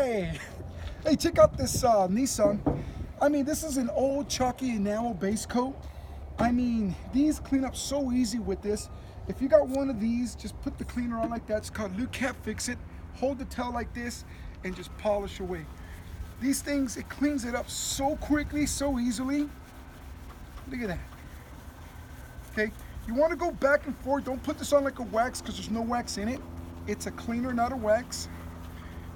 Hey! Hey, check out this Nissan. I mean, this is an old chalky enamel base coat. I mean, these clean up so easy with this. If you got one of these, just put the cleaner on like that. It's called Lukat Fix It. Hold the tail like this and just polish away. These things, it cleans it up so quickly, so easily. Look at that. Okay, you want to go back and forth. Don't put this on like a wax because there's no wax in it. It's a cleaner, not a wax.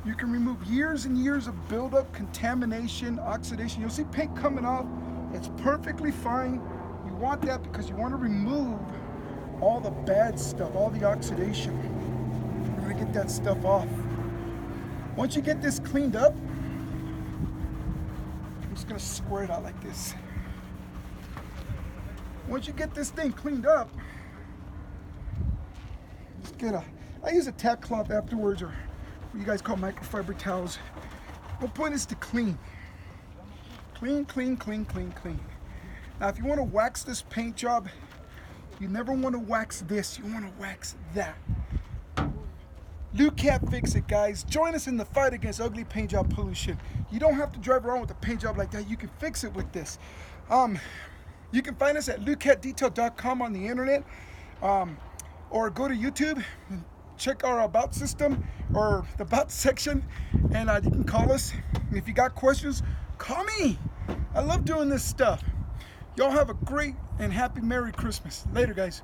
You can remove years and years of buildup, contamination, oxidation. You'll see paint coming off. It's perfectly fine. You want that because you want to remove all the bad stuff, all the oxidation. You want to get that stuff off. Once you get this cleaned up, I'm just going to square it out like this. Once you get this thing cleaned up, just I use a tack cloth afterwards, or what you guys call microfiber towels. The point is to clean. Clean, clean, clean, clean, clean. Now, if you want to wax this paint job, you never want to wax this. You want to wax that. Lukat Fix It, guys. Join us in the fight against ugly paint job pollution. You don't have to drive around with a paint job like that. You can fix it with this. You can find us at lukatdetail.com on the internet, or go to YouTube and check our about system or the about section, and you can call us. If you got questions, call me. I love doing this stuff. Y'all have a great and happy Merry Christmas. Later, guys.